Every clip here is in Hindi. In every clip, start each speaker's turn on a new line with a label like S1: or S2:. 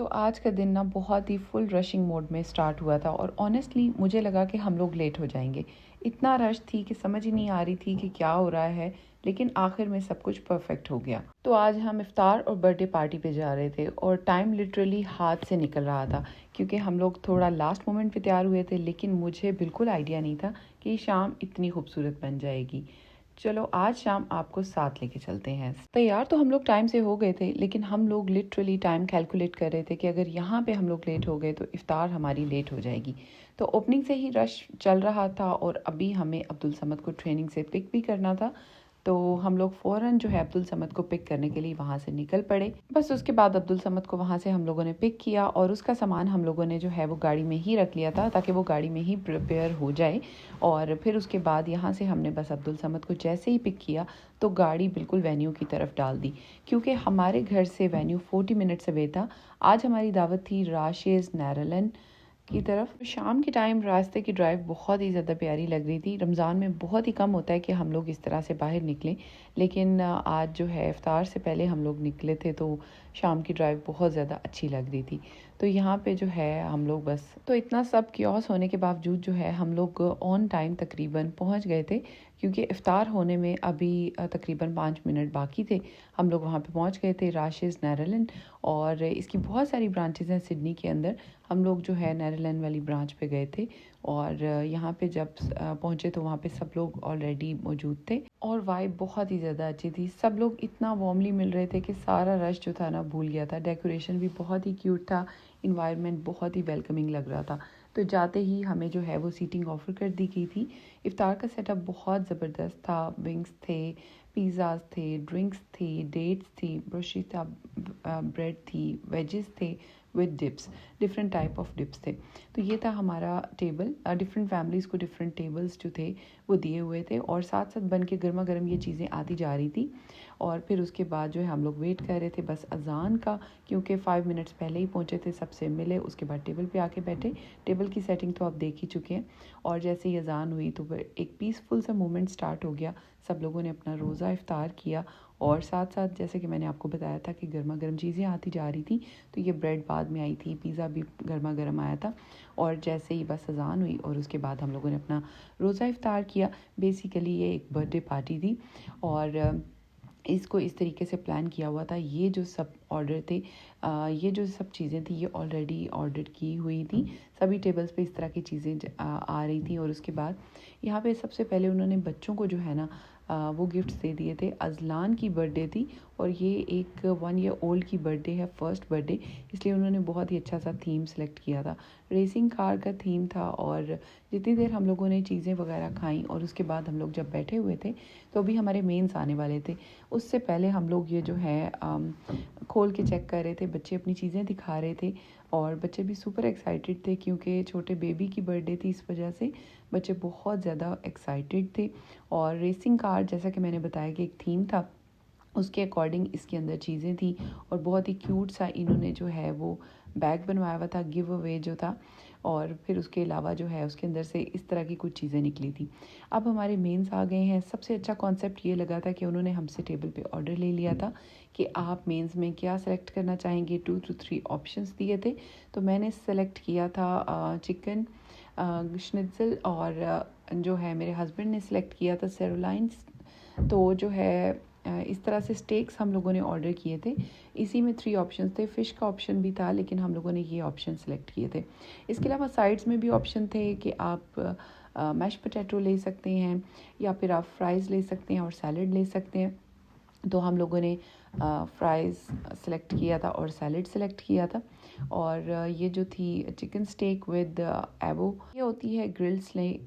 S1: तो आज का दिन ना बहुत ही फुल रशिंग मोड में स्टार्ट हुआ था और ऑनेस्टली मुझे लगा कि हम लोग लेट हो जाएंगे। इतना रश थी कि समझ ही नहीं आ रही थी कि क्या हो रहा है, लेकिन आखिर में सब कुछ परफेक्ट हो गया। तो आज हम इफ्तार और बर्थडे पार्टी पे जा रहे थे और टाइम लिटरली हाथ से निकल रहा था क्योंकि हम लोग थोड़ा लास्ट मोमेंट पे तैयार हुए थे, लेकिन मुझे बिल्कुल आइडिया नहीं था कि शाम इतनी खूबसूरत बन जाएगी। चलो आज शाम आपको साथ लेके चलते हैं। तैयार तो हम लोग टाइम से हो गए थे, लेकिन हम लोग लिटरली टाइम कैलकुलेट कर रहे थे कि अगर यहाँ पे हम लोग लेट हो गए तो इफ्तार हमारी लेट हो जाएगी। तो ओपनिंग से ही रश चल रहा था और अभी हमें अब्दुल समद को ट्रेनिंग से पिक भी करना था। तो हम लोग फ़ौरन जो है अब्दुल समद को पिक करने के लिए वहाँ से निकल पड़े। बस उसके बाद अब्दुल समद को वहाँ से हम लोगों ने पिक किया और उसका सामान हम लोगों ने जो है वो गाड़ी में ही रख लिया था ताकि वो गाड़ी में ही प्रिपेयर हो जाए। और फिर उसके बाद यहाँ से हमने बस अब्दुल समद को जैसे ही पिक किया तो गाड़ी बिल्कुल वेन्यू की तरफ डाल दी, क्योंकि हमारे घर से वेन्यू 40 मिनट्स अवे था। आज हमारी दावत थी राशिज़ नैरलन की तरफ। शाम के टाइम रास्ते की ड्राइव बहुत ही ज़्यादा प्यारी लग रही थी। रमज़ान में बहुत ही कम होता है कि हम लोग इस तरह से बाहर निकलें, लेकिन आज जो है इफ्तार से पहले हम लोग निकले थे तो शाम की ड्राइव बहुत ज़्यादा अच्छी लग रही थी। तो यहाँ पे जो है हम लोग बस तो इतना सब क्योस होने के बावजूद जो है हम लोग ऑन टाइम तकरीबन पहुँच गए थे, क्योंकि इफ्तार होने में अभी तकरीबन 5 मिनट बाकी थे। हम लोग वहाँ पे पहुँच गए थे राशिज़ नैरलैंड, और इसकी बहुत सारी ब्रांचेज़ हैं सिडनी के अंदर। हम लोग जो है नैरलैंड वाली ब्रांच पे गए थे और यहाँ पे जब पहुँचे तो वहाँ पे सब लोग ऑलरेडी मौजूद थे और वाइब बहुत ही ज़्यादा अच्छी थी। सब लोग इतना वार्मली मिल रहे थे कि सारा रश जो था ना भूल गया था। डेकोरेशन भी बहुत ही क्यूट था, इन्वायरमेंट बहुत ही वेलकमिंग लग रहा था। तो जाते ही हमें जो है वो सीटिंग ऑफ़र कर दी गई थी। इफ्तार का सेटअप बहुत ज़बरदस्त था। विंग्स थे, पिज़्ज़ाज थे, ड्रिंक्स थी, डेट्स थी, ब्रोशी था, ब्रेड थी, वेजेस थे with dips, different type of dips थे। तो ये था हमारा टेबल। डिफरेंट फैमिलीज़ को डिफरेंट टेबल्स जो थे वो दिए हुए थे और साथ साथ बन के गर्मा गर्म ये चीज़ें आती जा रही थी। और फिर उसके बाद जो है हम लोग वेट कर रहे थे बस अजान का, क्योंकि 5 मिनट्स पहले ही पहुँचे थे, सबसे मिले, उसके बाद टेबल पे आके बैठे। टेबल की सेटिंग तो आप देख ही चुके हैं। और जैसे ही अजान हुई तो एक पीसफुल सा मोमेंट स्टार्ट हो गया। सब लोगों ने अपना रोज़ा इफ्तार किया और साथ साथ जैसे कि मैंने आपको बताया था कि गर्मा गर्म चीज़ें आती जा रही थी। तो ये ब्रेड बाद में आई थी, पिज़्ज़ा भी गर्मा गर्म आया था। और जैसे ही बस अजान हुई और उसके बाद हम लोगों ने अपना रोज़ा इफ्तार किया। बेसिकली ये एक बर्थडे पार्टी थी और इसको इस तरीके से प्लान किया हुआ था। ये जो सब ऑर्डर थे, ये जो सब चीज़ें थी ये ऑलरेडी ऑर्डर की हुई थी। सभी टेबल्स पे इस तरह की चीज़ें आ रही थी। और उसके बाद यहाँ पे सबसे पहले उन्होंने बच्चों को जो है ना वो गिफ्ट्स दे दिए थे। अजलान की बर्थडे थी और ये एक 1 ईयर ओल्ड की बर्थडे है, फर्स्ट बर्थडे, इसलिए उन्होंने बहुत ही अच्छा सा थीम सेलेक्ट किया था। रेसिंग कार का थीम था। और जितनी देर हम लोगों ने चीज़ें वगैरह खाई और उसके बाद हम लोग जब बैठे हुए थे तो अभी हमारे मेन्स आने वाले थे। उससे पहले हम लोग ये जो है खोल के चेक कर रहे थे, बच्चे अपनी चीज़ें दिखा रहे थे और बच्चे भी सुपर एक्साइटेड थे क्योंकि छोटे बेबी की बर्थडे थी। इस वजह से बच्चे बहुत ज़्यादा एक्साइटेड थे। और रेसिंग कार, जैसा कि मैंने बताया कि एक थीम था, उसके अकॉर्डिंग इसके अंदर चीज़ें थी। और बहुत ही क्यूट सा इन्होंने जो है वो बैग बनवाया हुआ था, गिव अवे जो था। और फिर उसके अलावा जो है उसके अंदर से इस तरह की कुछ चीज़ें निकली थी। अब हमारे मेन्स आ गए हैं। सबसे अच्छा कॉन्सेप्ट ये लगा था कि उन्होंने हमसे टेबल पे ऑर्डर ले लिया था कि आप मेन्स में क्या सेलेक्ट करना चाहेंगे। 2 to 3 ऑप्शंस दिए थे। तो मैंने सेलेक्ट किया था चिकन श्निट्ज़ल और जो है मेरे हस्बैंड ने सेलेक्ट किया था सेरोलाइंस। तो जो है इस तरह से स्टेक्स हम लोगों ने ऑर्डर किए थे। इसी में 3 ऑप्शन थे। फ़िश का ऑप्शन भी था, लेकिन हम लोगों ने ये ऑप्शन सेलेक्ट किए थे। इसके अलावा साइड्स में भी ऑप्शन थे कि आप मैश पोटैटो ले सकते हैं या फिर आप फ्राइज़ ले सकते हैं और सैलड ले सकते हैं। तो हम लोगों ने फ्राइज़ सेलेक्ट किया था और सैलड सेलेक्ट किया था। और ये जो थी चिकन स्टेक विद एवो, ये होती है ग्रिल्ड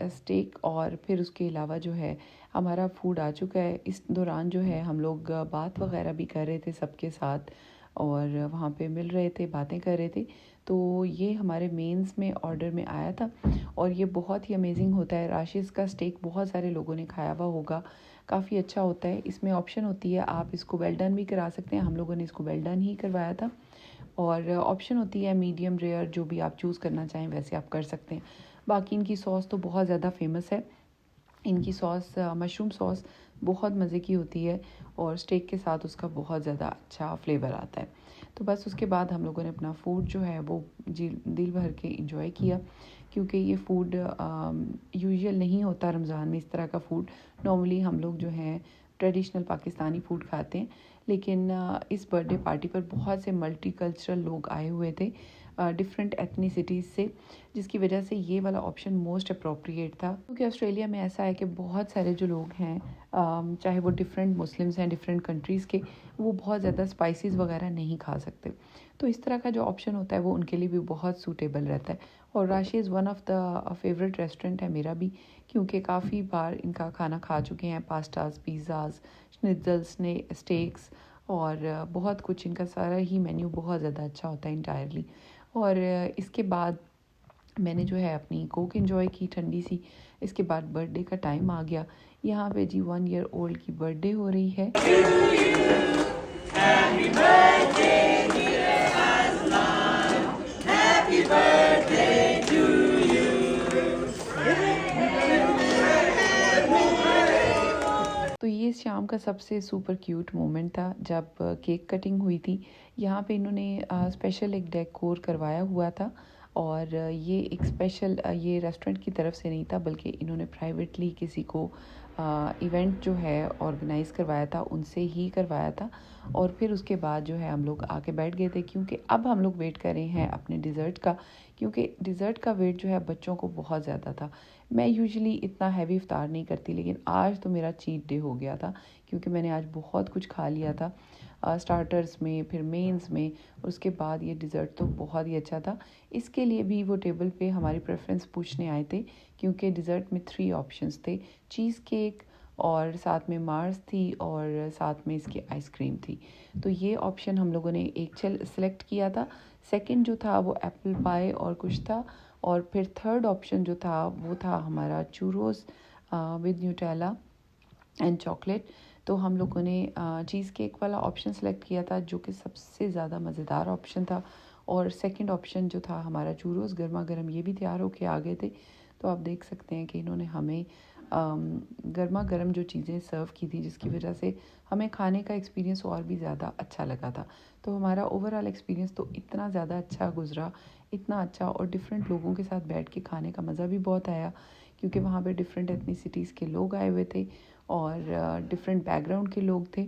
S1: स्टेक। और फिर उसके अलावा जो है हमारा फूड आ चुका है। इस दौरान जो है हम लोग बात वगैरह भी कर रहे थे सबके साथ और वहाँ पे मिल रहे थे, बातें कर रहे थे। तो ये हमारे मेंस में ऑर्डर में आया था और ये बहुत ही अमेजिंग होता है। राशिस का स्टेक बहुत सारे लोगों ने खाया हुआ होगा, काफ़ी अच्छा होता है। इसमें ऑप्शन होती है, आप इसको वेल डन भी करा सकते हैं। हम लोगों ने इसको वेल डन ही करवाया था। और ऑप्शन होती है मीडियम रेयर, जो भी आप चूज़ करना चाहें वैसे आप कर सकते हैं। बाकी इनकी सॉस तो बहुत ज़्यादा फेमस है। इनकी सॉस मशरूम सॉस बहुत मज़े की होती है और स्टेक के साथ उसका बहुत ज़्यादा अच्छा फ्लेवर आता है। तो बस उसके बाद हम लोगों ने अपना फूड जो है वो जी दिल भर के इंजॉय किया, क्योंकि ये फूड यूजुअल नहीं होता रमज़ान में इस तरह का फूड। नॉर्मली हम लोग जो है ट्रेडिशनल पाकिस्तानी फूड खाते हैं, लेकिन इस बर्थडे पार्टी पर बहुत से मल्टी कल्चरल लोग आए हुए थे डिफरेंट एथनिसिटीज़ से, जिसकी वजह से ये वाला ऑप्शन मोस्ट अप्रोप्रिएट था। क्योंकि ऑस्ट्रेलिया में ऐसा है कि बहुत सारे जो लोग हैं चाहे वो डिफरेंट मुस्लिम्स हैं डिफरेंट कंट्रीज़ के, वो बहुत ज़्यादा स्पाइसेस वगैरह नहीं खा सकते। तो इस तरह का जो ऑप्शन होता है वो उनके लिए भी बहुत सूटेबल रहता है। और राशि is one of the favourite restaurant है मेरा भी, क्योंकि काफ़ी बार इनका खाना खा चुके हैं, पास्ताज, पिज़्ज़ाज़, स्निट्ज़ल्स, स्टेक्स और बहुत कुछ। इनका सारा ही मेन्यू बहुत ज़्यादा अच्छा होता है इंटायरली। और इसके बाद मैंने जो है अपनी कोक एंजॉय की ठंडी सी। इसके बाद बर्थडे का टाइम आ गया। यहाँ पे जी 1 ईयर ओल्ड की बर्थडे हो रही है। तो ये शाम का सबसे सुपर क्यूट मोमेंट था जब केक कटिंग हुई थी। यहाँ पे इन्होंने स्पेशल एक डेकोर करवाया हुआ था, और ये एक स्पेशल ये रेस्टोरेंट की तरफ से नहीं था, बल्कि इन्होंने प्राइवेटली किसी को इवेंट जो है ऑर्गेनाइज़ करवाया था, उनसे ही करवाया था। और फिर उसके बाद जो है हम लोग आके बैठ गए थे, क्योंकि अब हम लोग वेट कर रहे हैं अपने डिज़र्ट का, क्योंकि डिज़र्ट का वेट जो है बच्चों को बहुत ज़्यादा था। मैं यूजुअली इतना हैवी इफ्तार नहीं करती, लेकिन आज तो मेरा चीट डे हो गया था, क्योंकि मैंने आज बहुत कुछ खा लिया था स्टार्टर्स में, फिर मेंस में, और उसके बाद ये डिज़र्ट तो बहुत ही अच्छा था। इसके लिए भी वो टेबल पे हमारी प्रेफरेंस पूछने आए थे, क्योंकि डिज़र्ट में 3 ऑप्शंस थे, चीज़ केक और साथ में मार्स थी और साथ में इसकी आइसक्रीम थी। तो ये ऑप्शन हम लोगों ने एक सेलेक्ट किया था। सेकंड जो था वो एप्पल पाई और कुछ था, और फिर थर्ड ऑप्शन जो था वो था हमारा churros with Nutella and chocolate. तो हम लोगों ने चीज़ केक वाला ऑप्शन सेलेक्ट किया था, जो कि सबसे ज़्यादा मज़ेदार ऑप्शन था। और सेकंड ऑप्शन जो था हमारा चूरोस, गर्मा गर्म ये भी तैयार होके आ गए थे। तो आप देख सकते हैं कि इन्होंने हमें गर्मा गर्म जो चीज़ें सर्व की थी, जिसकी वजह से हमें खाने का एक्सपीरियंस और भी ज़्यादा अच्छा लगा था। तो हमारा ओवरऑल एक्सपीरियंस तो इतना ज़्यादा अच्छा गुजरा, इतना अच्छा, और डिफरेंट लोगों के साथ बैठ के खाने का मज़ा भी बहुत आया, क्योंकि वहाँ पे डिफरेंट एथनिसिटीज़ के लोग आए हुए थे और डिफरेंट बैकग्राउंड के लोग थे।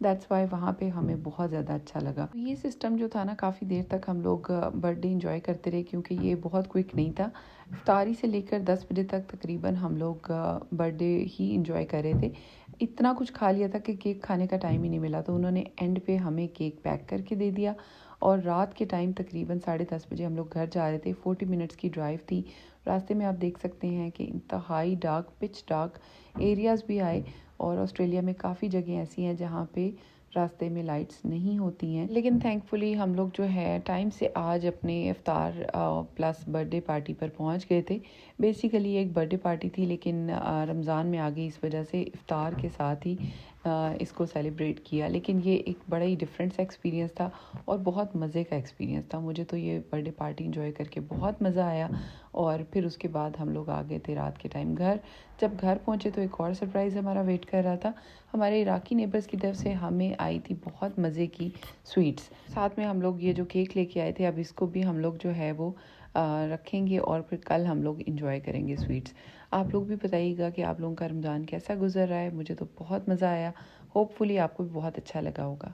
S1: दैट्स वाई वहाँ पे हमें बहुत ज़्यादा अच्छा लगा। तो ये सिस्टम जो था ना, काफ़ी देर तक हम लोग बर्थडे इंजॉय करते रहे, क्योंकि ये बहुत क्विक नहीं था। इफ्तारी से लेकर 10 बजे तक तकरीबन हम लोग बर्थडे ही इंजॉय कर रहे थे। इतना कुछ खा लिया था कि केक खाने का टाइम ही नहीं मिला, तो उन्होंने एंड पे हमें केक पैक करके दे दिया। और रात के टाइम तकरीबन 10:30 बजे हम लोग घर जा रहे थे। 40 मिनट्स की ड्राइव थी। रास्ते में आप देख सकते हैं कि इंतहाई डार्क, पिच डार्क एरियाज़ भी आए, और ऑस्ट्रेलिया में काफ़ी जगह ऐसी हैं जहाँ पे रास्ते में लाइट्स नहीं होती हैं। लेकिन थैंकफुली हम लोग जो है टाइम से आज अपने इफ्तार प्लस बर्थडे पार्टी पर पहुँच गए थे। बेसिकली एक बर्थडे पार्टी थी, लेकिन रमज़ान में आ गई, इस वजह से इफ्तार के साथ ही इसको सेलिब्रेट किया। लेकिन ये एक बड़ा ही डिफरेंट सा एक्सपीरियंस था और बहुत मज़े का एक्सपीरियंस था। मुझे तो ये बर्थडे पार्टी इंजॉय करके बहुत मज़ा आया। और फिर उसके बाद हम लोग आ गए थे रात के टाइम घर। जब घर पहुँचे तो एक और सरप्राइज़ हमारा वेट कर रहा था। हमारे इराकी नेबर्स की तरफ से हमें आई थी बहुत मज़े की स्वीट्स। साथ में हम लोग ये जो केक लेके आए थे, अब इसको भी हम लोग जो है वो रखेंगे, और फिर कल हम लोग इंजॉय करेंगे स्वीट्स। आप लोग भी बताइएगा कि आप लोगों का रमज़ान कैसा गुजर रहा है। मुझे तो बहुत मज़ा आया। होपफुली आपको भी बहुत अच्छा लगा होगा।